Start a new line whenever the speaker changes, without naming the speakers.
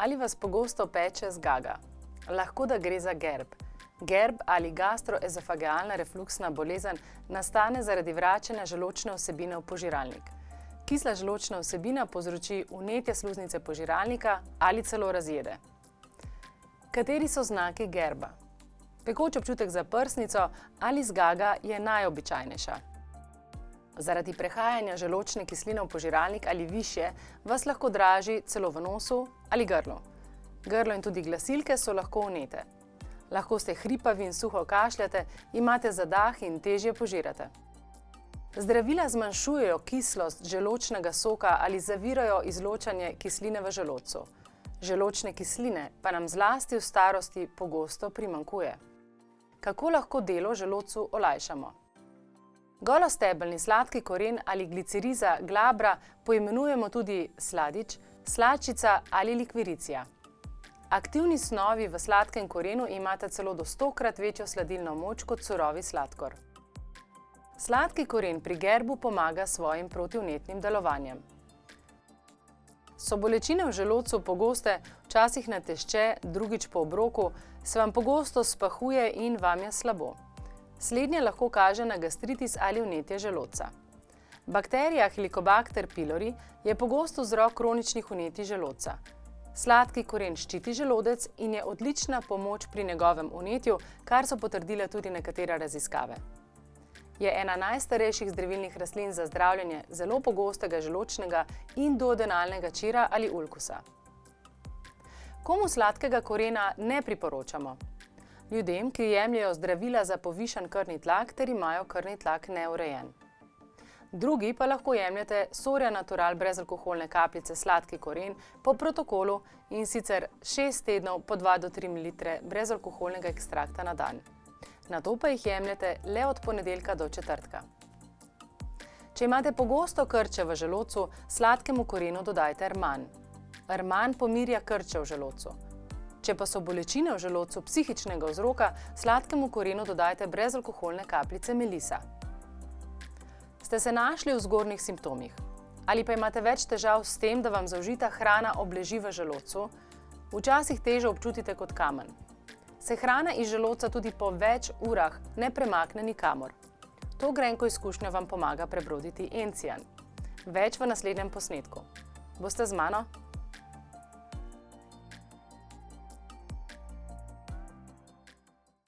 Ali vas pogosto peče zgaga? Lahko da gre za gerb. Gerb ali gastroezofagealna refluksna bolezen nastane zaradi vračanja želodčne vsebine v požiralnik. Kisla želodčna vsebina povzroči vnetje sluznice požiralnika ali celo razjede. Kateri so znaki gerba? Pekoč občutek za prsnico ali zgaga je najobičajnejša. Zaradi prehajanja želodčne kisline v požiralnik ali višje vas lahko draži celo v nosu ali grlu. Grlo in tudi glasilke so lahko vnete. Lahko ste hripavi in suho kašljate, imate zadah in težje požirate. Zdravila zmanjšujejo kislost želodčnega soka ali zavirajo izločanje kisline v želodcu. Želodčne kisline pa nam zlasti v starosti pogosto primanjkuje. Kako lahko delo želodcu olajšamo? Golostebelni sladki koren ali gliceriza glabra poimenujemo tudi sladič, sladčica ali likviricija. Aktivni snovi v sladkem korenu imata celo do 100-krat večjo sladilno moč kot surovi sladkor. Sladki koren pri gerbu pomaga svojim protivnetnim delovanjem. So bolečine v želodcu pogoste, včasih na tešče, drugič po obroku, se vam pogosto spahuje in vam je slabo. Slednje lahko kaže na gastritis ali vnetje želodca. Bakterija Helicobacter pylori je pogosto vzrok kroničnih vnetij želodca. Sladki koren ščiti želodec in je odlična pomoč pri njegovem vnetju, kar so potrdile tudi nekatere raziskave. Je ena najstarejših zdravilnih rastlin za zdravljenje zelo pogostega želodčnega in duodenalnega čira ali ulkusa. Komu sladkega korena ne priporočamo? Ljudem, ki jemljejo zdravila za povišan krvni tlak ter imajo krvni tlak neurejen. Drugi pa lahko jemljete Soria Natural brezalkoholne kapljice sladki koren po protokolu in sicer 6 tednov po 2 do 3 ml brezalkoholnega ekstrakta na dan. Nato pa jih jemljete le od ponedeljka do četrtka. Če imate pogosto krče v želodcu, sladkemu korenu dodajte rman. Rman pomirja krče v želodcu. Če pa so bolečine v želodcu psihičnega vzroka, sladkemu korenu dodajte brezalkoholne kapljice melisa. Ste se našli v zgornjih simptomih? Ali pa imate več težav s tem, da vam zaužita hrana obleži v želodcu? Včasih težo občutite kot kamen. Se hrana iz želodca tudi po več urah ne premakne nikamor. To grenko izkušnjo vam pomaga prebroditi encijan. Več v naslednjem posnetku. Boste z mano?